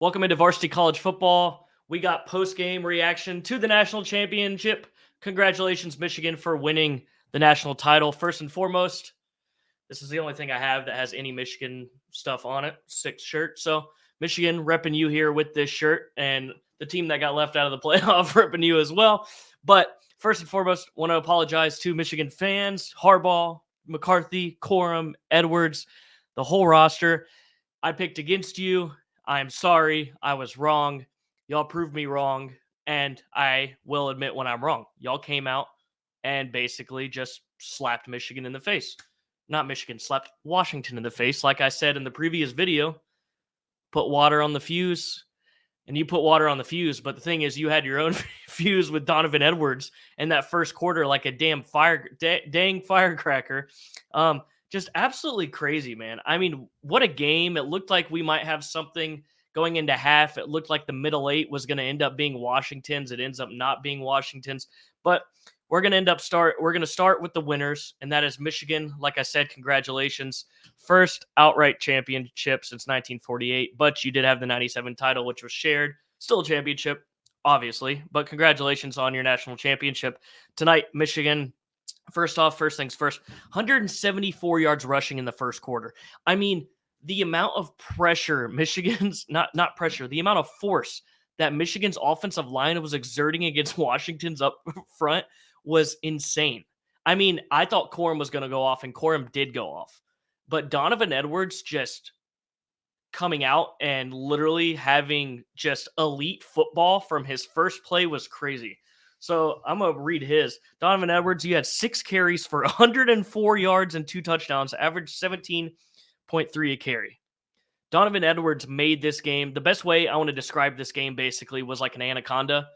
Welcome into Varsity College Football. We got post-game reaction to the national championship. Congratulations, Michigan, for winning the national title. First and foremost, this is the only thing I have that has any Michigan stuff on it. Sick shirt. So Michigan repping you here with this shirt, and the team that got left out of the playoff repping you as well. But first and foremost, want to apologize to Michigan fans, Harbaugh, McCarthy, Corum, Edwards, the whole roster. I picked against you. I am sorry. I was wrong. Y'all proved me wrong, and I will admit when I'm wrong. Y'all came out and basically just slapped Michigan in the face. Not Michigan, slapped Washington in the face. Like I said in the previous video, put water on the fuse, and you put water on the fuse. But the thing is, you had your own fuse with Donovan Edwards in that first quarter, like a dang firecracker. Just absolutely crazy, man. I mean, what a game. It looked like we might have something going into half. It looked like the middle eight was going to end up being Washington's. It ends up not being Washington's. But we're going to start with the winners, and that is Michigan. Like I said, congratulations. First outright championship since 1948, but you did have the 97 title, which was shared. Still a championship, obviously, but congratulations on your national championship. Tonight, Michigan, first things first, 174 yards rushing in the first quarter. I mean, the amount of pressure Michigan's, not pressure, the amount of force that Michigan's offensive line was exerting against Washington's up front was insane. I mean, I thought Corum was going to go off, and Corum did go off. But Donovan Edwards just coming out and literally having just elite football from his first play was crazy. So I'm going to read his. Donovan Edwards, you had 6 carries for 104 yards and 2 touchdowns, average 17.3 a carry. Donovan Edwards made this game. The best way I want to describe this game basically was like an anaconda.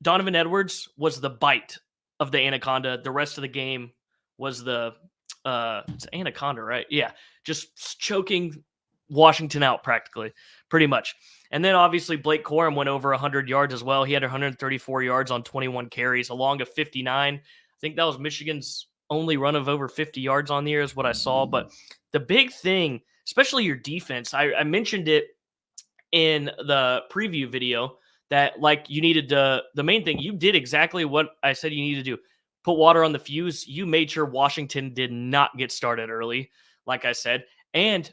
Donovan Edwards was the bite of the anaconda. The rest of the game was it's anaconda, right? Yeah, just choking Washington out practically, pretty much. And then obviously Blake Corum went over 100 yards as well. He had 134 yards on 21 carries, along of 59. I think that was Michigan's only run of over 50 yards on the year is what I saw. But the big thing, especially your defense, I mentioned it in the preview video that like you needed the main thing. You did exactly what I said you needed to do. Put water on the fuse. You made sure Washington did not get started early, like I said. And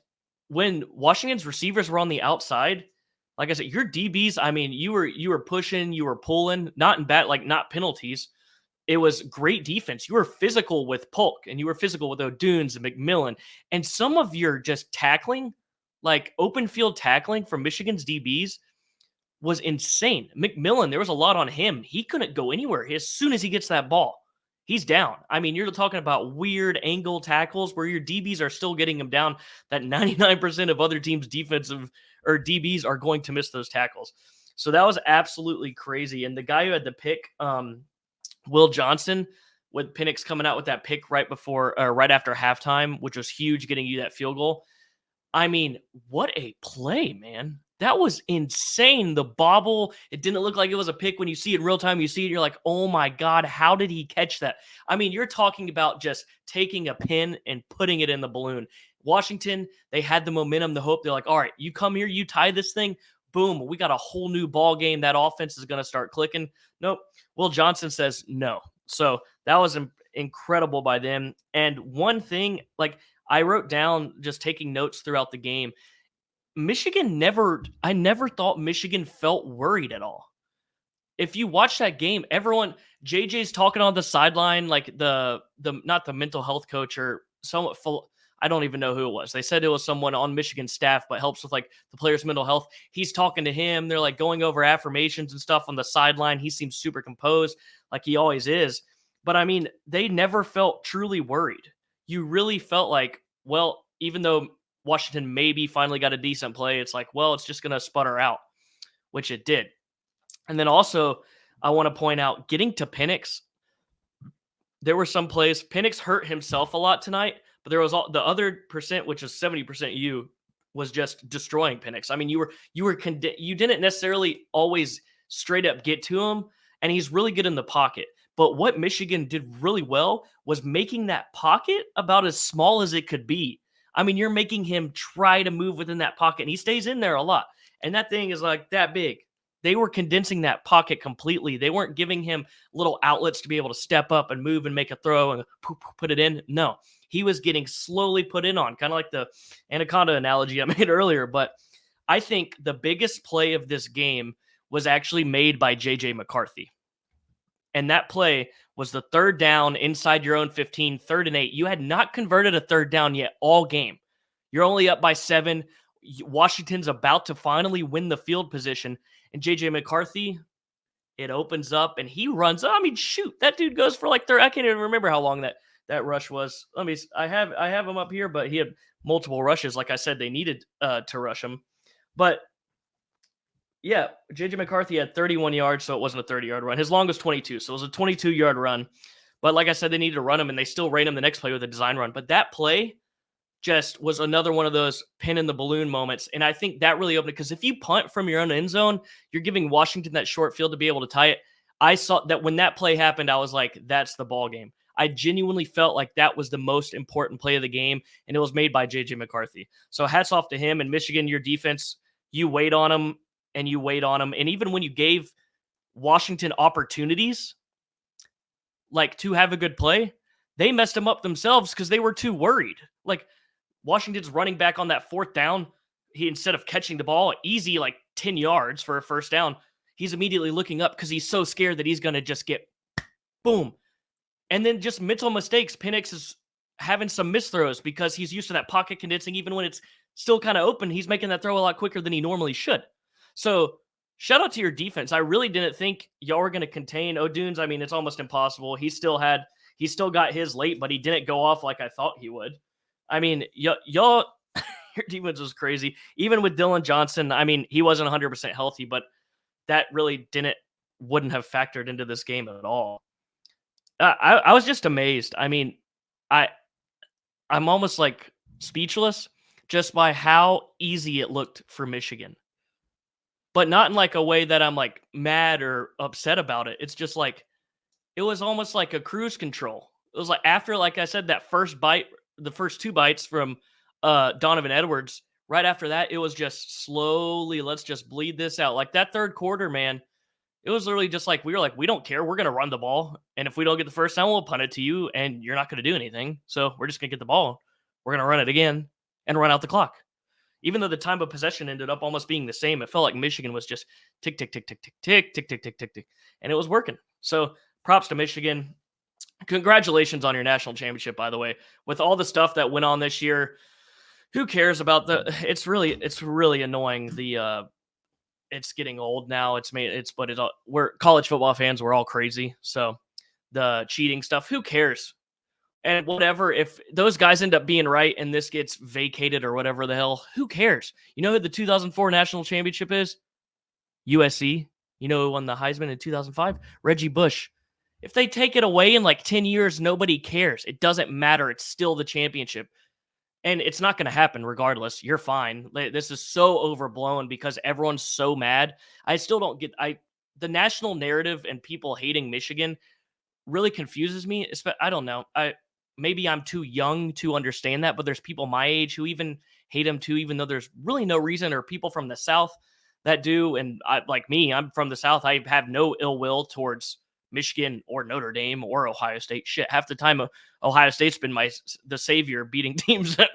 when Washington's receivers were on the outside, like I said, your DBs, I mean, you were pushing, you were pulling, not in bad, like not penalties. It was great defense. You were physical with Polk, and you were physical with O'Dunes and McMillan. And some of your just tackling, like open field tackling from Michigan's DBs, was insane. McMillan, there was a lot on him. He couldn't go anywhere. As soon as he gets that ball, he's down. I mean, you're talking about weird angle tackles where your DBs are still getting him down, that 99% of other teams' defensive or DBs are going to miss those tackles. So that was absolutely crazy. And the guy who had the pick, Will Johnson, with Penix coming out with that pick right after halftime, which was huge, getting you that field goal. I mean, what a play, man. That was insane. The bobble, it didn't look like it was a pick. When you see it in real time, you see it, you're like, oh my God, how did he catch that? I mean, you're talking about just taking a pin and putting it in the balloon. Washington, they had the momentum, the hope. They're like, all right, you come here, you tie this thing, boom, we got a whole new ball game. That offense is going to start clicking. Nope. Will Johnson says no. So that was incredible by them. And one thing, like I wrote down just taking notes throughout the game, I never thought Michigan felt worried at all. If you watch that game, JJ's talking on the sideline, like the not the mental health coach or somewhat full. I don't even know who it was. They said it was someone on Michigan's staff, but helps with like the players' mental health. He's talking to him. They're like going over affirmations and stuff on the sideline. He seems super composed, like he always is. But I mean, they never felt truly worried. You really felt like, well, even though Washington maybe finally got a decent play, it's like, well, it's just going to sputter out, which it did. And then also, I want to point out, getting to Penix, there were some plays. Penix hurt himself a lot tonight, but there was the other percent, which is 70% you, was just destroying Penix. I mean, you didn't necessarily always straight up get to him, and he's really good in the pocket. But what Michigan did really well was making that pocket about as small as it could be. I mean, you're making him try to move within that pocket, and he stays in there a lot. And that thing is like that big. They were condensing that pocket completely. They weren't giving him little outlets to be able to step up and move and make a throw and put it in. No, he was getting slowly put in on, kind of like the anaconda analogy I made earlier. But I think the biggest play of this game was actually made by J.J. McCarthy. And that play was the third down inside your own 15, 3rd and 8. You had not converted a third down yet all game. You're only up by 7. Washington's about to finally win the field position. And J.J. McCarthy, it opens up and he runs. I mean, shoot, that dude goes for like 30. I can't even remember how long that rush was. I have him up here, but he had multiple rushes. Like I said, they needed to rush him. But yeah, J.J. McCarthy had 31 yards, so it wasn't a 30-yard run. His long was 22, so it was a 22-yard run. But like I said, they needed to run him, and they still ran him the next play with a design run. But that play just was another one of those pin in the balloon moments. And I think that really opened it, because if you punt from your own end zone, you're giving Washington that short field to be able to tie it. I saw that when that play happened, I was like, that's the ball game. I genuinely felt like that was the most important play of the game, and it was made by J.J. McCarthy. So hats off to him. And Michigan, your defense, you wait on him. And you wait on them. And even when you gave Washington opportunities, like to have a good play, they messed them up themselves because they were too worried. Like Washington's running back on that 4th down. He, instead of catching the ball easy, like 10 yards for a first down, he's immediately looking up because he's so scared that he's going to just get boom. And then just mental mistakes. Penix is having some misthrows because he's used to that pocket condensing. Even when it's still kind of open, he's making that throw a lot quicker than he normally should. So shout out to your defense. I really didn't think y'all were going to contain O'Dunes. I mean, it's almost impossible. He still got his late, but he didn't go off like I thought he would. I mean, y'all, your defense was crazy. Even with Dylan Johnson, I mean, he wasn't 100% healthy, but that really wouldn't have factored into this game at all. I was just amazed. I mean, I'm almost like speechless just by how easy it looked for Michigan. But not in like a way that I'm like mad or upset about it. It's just like, it was almost like a cruise control. It was like after, like I said, that first bite, the first 2 bites from Donovan Edwards, right after that, it was just slowly, let's just bleed this out. Like that 3rd quarter, man, it was literally just like, we were like, we don't care. We're going to run the ball. And if we don't get the first down, we'll punt it to you and you're not going to do anything. So we're just going to get the ball. We're going to run it again and run out the clock. Even though the time of possession ended up almost being the same, it felt like Michigan was just tick, tick, tick, tick, tick, tick, tick, tick, tick, tick, tick, and it was working. So props to Michigan. Congratulations on your national championship, by the way. With all the stuff that went on this year, who cares about it's really annoying. It's getting old now. We're college football fans. We're all crazy. So the cheating stuff, who cares? And whatever, if those guys end up being right and this gets vacated or whatever the hell, who cares? You know who the 2004 national championship is? USC. You know who won the Heisman in 2005? Reggie Bush. If they take it away in like 10 years, nobody cares. It doesn't matter. It's still the championship. And it's not going to happen regardless. You're fine. This is so overblown because everyone's so mad. I still don't get the national narrative and people hating Michigan really confuses me. I don't know. Maybe I'm too young to understand that, but there's people my age who even hate him too, even though there's really no reason, or people from the South that do. And like me, I'm from the South. I have no ill will towards Michigan or Notre Dame or Ohio State. Shit, half the time Ohio State's been the savior, beating teams that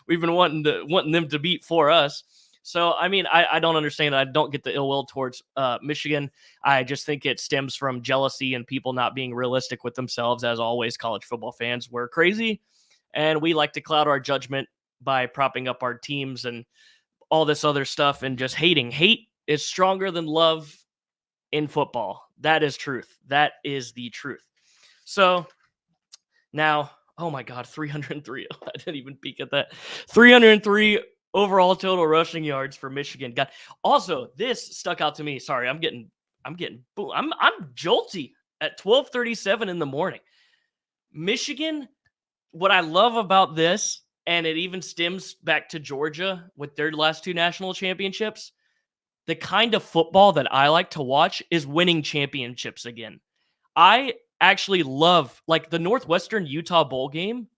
we've been wanting them to beat for us. So, I mean, I don't understand. I don't get the ill will towards Michigan. I just think it stems from jealousy and people not being realistic with themselves. As always, college football fans, we're crazy, and we like to cloud our judgment by propping up our teams and all this other stuff and just hating. Hate is stronger than love in football. That is truth. That is the truth. So now, oh my God, 303. I didn't even peek at that. 303 overall total rushing yards for Michigan. God. Also, this stuck out to me. Sorry, I'm jolty at 12:37 in the morning. Michigan, what I love about this, and it even stems back to Georgia with their last 2 national championships, the kind of football that I like to watch is winning championships again. I actually love, like, the Northwestern Utah Bowl game.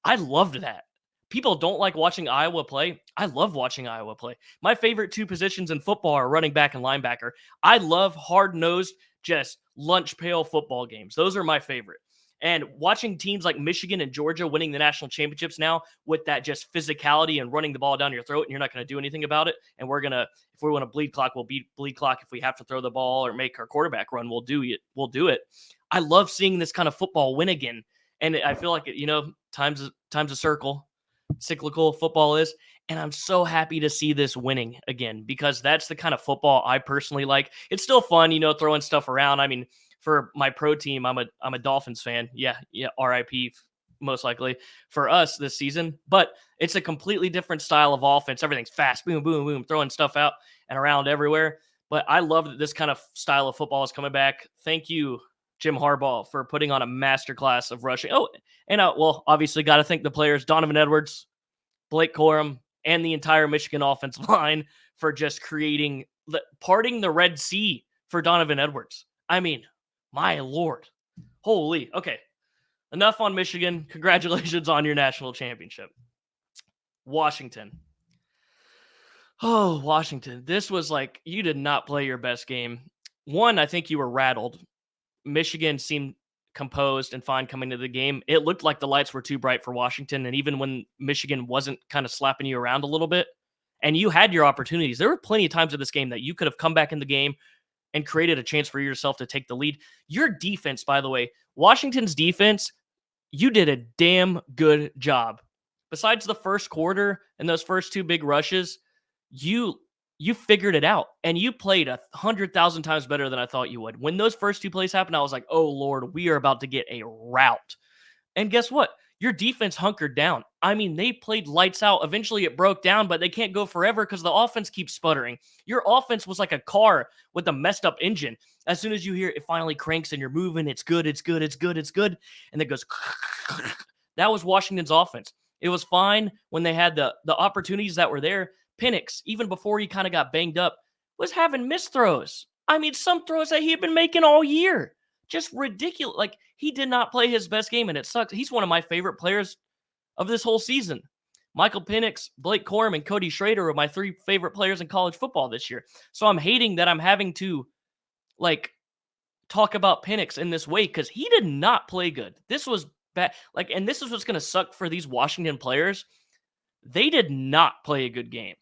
I loved that people don't like watching Iowa play. I love watching Iowa play. My favorite two positions in football are running back and linebacker. I love hard-nosed, just lunch pail football games. Those are my favorite. And watching teams like Michigan and Georgia winning the national championships now with that just physicality and running the ball down your throat, and you're not going to do anything about it. And if we want to bleed clock, we'll bleed clock. If we have to throw the ball or make our quarterback run, we'll do it. We'll do it. I love seeing this kind of football win again. And I feel like, time's a circle. Cyclical football is. And I'm so happy to see this winning again, because that's the kind of football I personally like. It's still fun, throwing stuff around. I mean, for my pro team, I'm a Dolphins fan. Yeah, RIP most likely for us this season. But it's a completely different style of offense. Everything's fast, boom, boom, boom, throwing stuff out and around everywhere. But I love that this kind of style of football is coming back. Thank you, Jim Harbaugh, for putting on a masterclass of rushing. Oh, and obviously got to thank the players, Donovan Edwards, Blake Corum, and the entire Michigan offensive line for just parting the Red Sea for Donovan Edwards. I mean, my Lord. Holy. Okay. Enough on Michigan. Congratulations on your national championship. Washington. Oh, Washington. This was like, you did not play your best game. One, I think you were rattled. Michigan seemed composed and fine coming to the game. It looked like the lights were too bright for Washington. And even when Michigan wasn't kind of slapping you around a little bit, and you had your opportunities, there were plenty of times in this game that you could have come back in the game and created a chance for yourself to take the lead. Your defense, by the way, Washington's defense, you did a damn good job. Besides the first quarter and those first two big rushes, you figured it out, and you played 100,000 times better than I thought you would. When those first two plays happened, I was like, oh, Lord, we are about to get a rout. And guess what? Your defense hunkered down. I mean, they played lights out. Eventually it broke down, but they can't go forever because the offense keeps sputtering. Your offense was like a car with a messed up engine. As soon as you hear it finally cranks and you're moving, it's good, it's good, it's good, it's good. And it goes, that was Washington's offense. It was fine when they had the opportunities that were there. Penix, even before he kind of got banged up, was having missed throws. I mean, some throws that he had been making all year. Just ridiculous. Like, he did not play his best game, and it sucks. He's one of my favorite players of this whole season. Michael Penix, Blake Corum, and Cody Schrader are my three favorite players in college football this year. So I'm hating that I'm having to, talk about Penix in this way, because he did not play good. This was bad. And this is what's going to suck for these Washington players. They did not play a good game.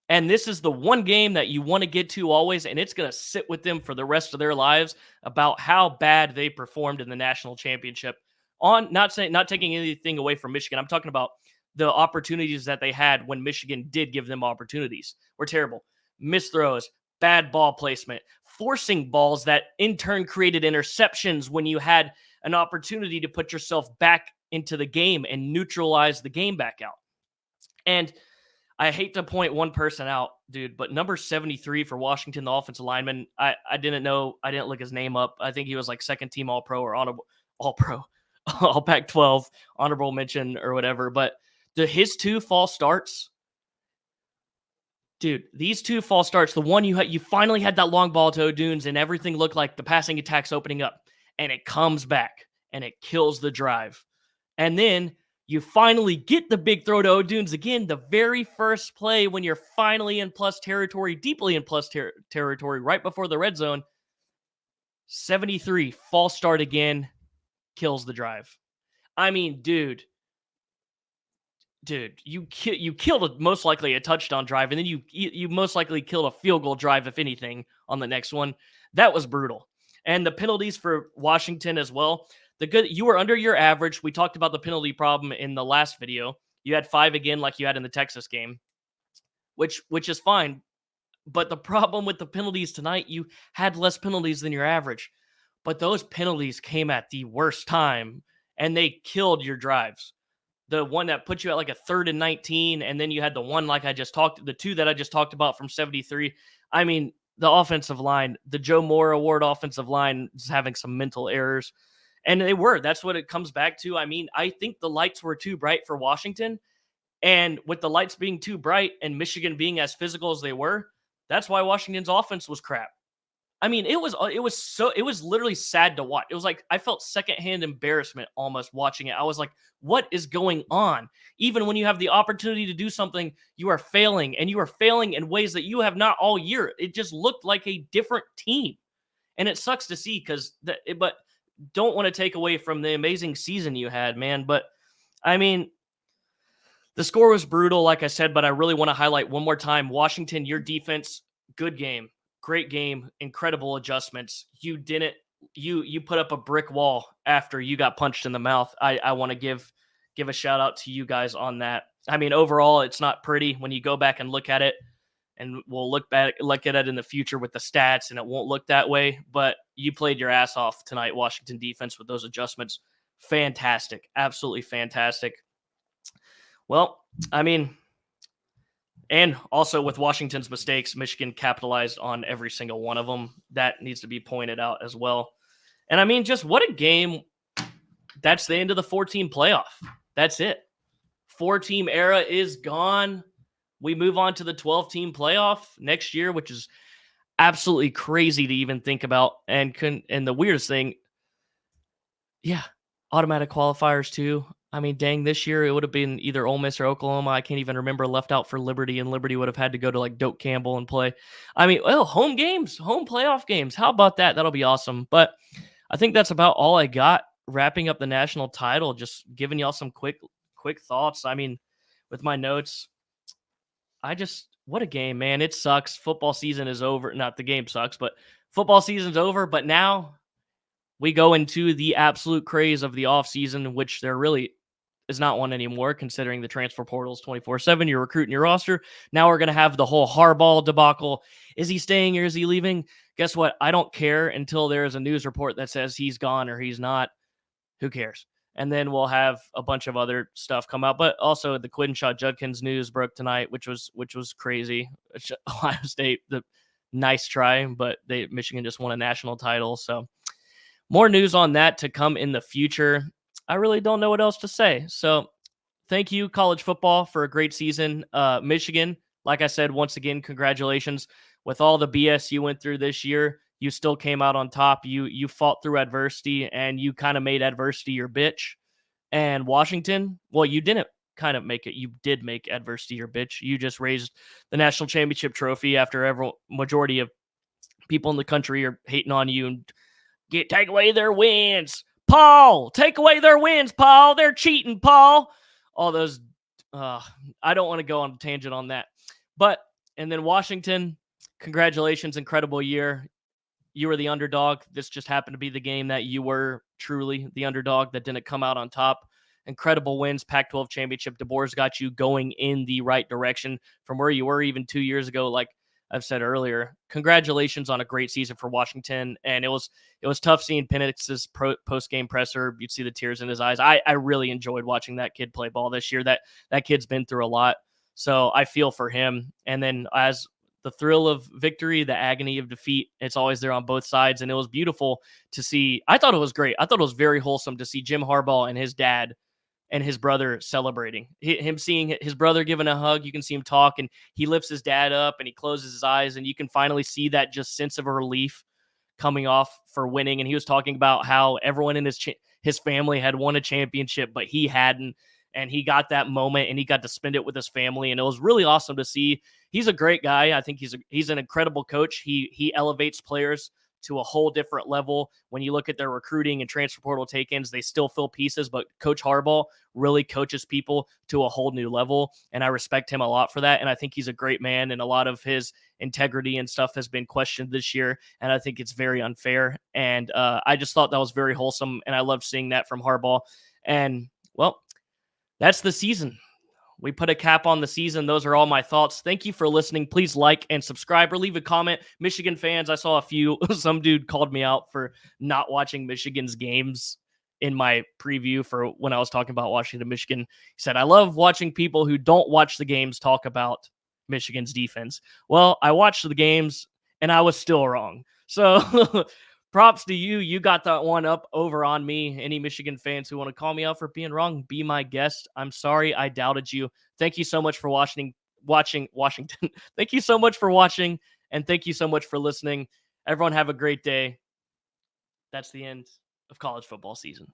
And this is the one game that you want to get to always, and it's going to sit with them for the rest of their lives about how bad they performed in the national championship. Not taking anything away from Michigan. I'm talking about the opportunities that they had when Michigan did give them opportunities were terrible. Missed throws, bad ball placement, forcing balls that in turn created interceptions when you had an opportunity to put yourself back into the game and neutralize the game back out. And I hate to point one person out, dude, but number 73 for Washington, the offensive lineman, I didn't look his name up. I think he was like second team All-Pro or All-Pro, All Pac-12, honorable mention or whatever. But his two false starts, dude, these two false starts, the one you finally had that long ball to O'Dunes and everything looked like the passing attack's opening up, and it comes back and it kills the drive. And then you finally get the big throw to O'Dunes again, the very first play when you're finally in plus territory, deeply in plus territory, right before the red zone. 73, false start again, kills the drive. I mean, dude, you killed most likely a touchdown drive, and then you most likely killed a field goal drive, if anything, on the next one. That was brutal. And the penalties for Washington as well. You were under your average. We talked about the penalty problem in the last video. You had 5 again, like you had in the Texas game, which is fine. But the problem with the penalties tonight, you had less penalties than your average. But those penalties came at the worst time, and they killed your drives. The one that put you at like a 3rd and 19, and then you had the one the two that I just talked about from 73. I mean, the offensive line, the Joe Moore Award offensive line is having some mental errors. And that's what it comes back to. I mean, I think the lights were too bright for Washington. And with the lights being too bright and Michigan being as physical as they were, that's why Washington's offense was crap. I mean, it was literally sad to watch. It was like I felt secondhand embarrassment almost watching it. I was like, what is going on? Even when you have the opportunity to do something, you are failing, and you are failing in ways that you have not all year. It just looked like a different team. And it sucks to see but don't want to take away from the amazing season you had, man. But I mean, the score was brutal, like I said, but I really want to highlight one more time Washington, your defense, good game, great game, incredible adjustments. You put up a brick wall after you got punched in the mouth. I want to give a shout out to you guys on that. I mean, overall, it's not pretty when you go back and look at it, and we'll look at it in the future with the stats, and it won't look that way. But you played your ass off tonight, Washington defense, with those adjustments. Fantastic, absolutely fantastic. Well, I mean, and also with Washington's mistakes, Michigan capitalized on every single one of them. That needs to be pointed out as well. And I mean, just what a game. That's the end of the 4-team playoff. That's it. 4-team era is gone. We move on to the 12-team playoff next year, which is absolutely crazy to even think about. And the weirdest thing, yeah, automatic qualifiers too. I mean, dang, this year it would have been either Ole Miss or Oklahoma. I can't even remember, left out for Liberty, and Liberty would have had to go to like Doak Campbell and play. I mean, home games, home playoff games. How about that? That'll be awesome. But I think that's about all I got. Wrapping up the national title, just giving y'all some quick thoughts. I mean, with my notes, what a game, man. It sucks. Football season is over. Not the game sucks, but football season's over. But now we go into the absolute craze of the offseason, which there really is not one anymore, considering the transfer portals 24/7. You're recruiting your roster. Now we're going to have the whole Harbaugh debacle. Is he staying or is he leaving? Guess what? I don't care until there is a news report that says he's gone or he's not. Who cares? And then we'll have a bunch of other stuff come out. But also the Quinshot Judkins news broke tonight, which was crazy. Ohio State, the nice try, but Michigan just won a national title. So more news on that to come in the future. I really don't know what else to say. So thank you, college football, for a great season. Michigan, like I said, once again, congratulations. With all the BS you went through this year, you still came out on top. You fought through adversity, and you kind of made adversity your bitch. And Washington, well, you didn't kind of make it. You did make adversity your bitch. You just raised the national championship trophy after majority of people in the country are hating on you and take away their wins. Paul, take away their wins, Paul. They're cheating, Paul. All those, I don't want to go on a tangent on that. And then Washington, congratulations, incredible year. You were the underdog. This just happened to be the game that you were truly the underdog that didn't come out on top. Incredible wins, Pac-12 championship. DeBoer's got you going in the right direction from where you were even 2 years ago. Like I've said earlier, congratulations on a great season for Washington. And it was tough seeing Penix's post-game presser. You'd see the tears in his eyes. I really enjoyed watching that kid play ball this year. That kid's been through a lot. So I feel for him. And then as the thrill of victory, the agony of defeat, it's always there on both sides. And it was beautiful to see. I thought it was great. I thought it was very wholesome to see Jim Harbaugh and his dad and his brother celebrating. Him seeing his brother giving a hug, you can see him talk, and he lifts his dad up and he closes his eyes, and you can finally see that just sense of relief coming off for winning. And he was talking about how everyone in his family had won a championship, but he hadn't. And he got that moment, and he got to spend it with his family. And it was really awesome to see. He's a great guy. I think he's an incredible coach. He elevates players to a whole different level. When you look at their recruiting and transfer portal take-ins, they still fill pieces, but Coach Harbaugh really coaches people to a whole new level. And I respect him a lot for that. And I think he's a great man. And a lot of his integrity and stuff has been questioned this year. And I think it's very unfair. And I just thought that was very wholesome. And I loved seeing that from Harbaugh. And well, that's the season. We put a cap on the season. Those are all my thoughts. Thank you for listening. Please like and subscribe or leave a comment. Michigan fans, I saw some dude called me out for not watching Michigan's games in my preview for when I was talking about Washington, Michigan. He said, I love watching people who don't watch the games talk about Michigan's defense. Well, I watched the games and I was still wrong. So props to you. You got that one up over on me. Any Michigan fans who want to call me out for being wrong, be my guest. I'm sorry I doubted you. Thank you so much for watching Washington. Thank you so much for watching, and thank you so much for listening. Everyone have a great day. That's the end of college football season.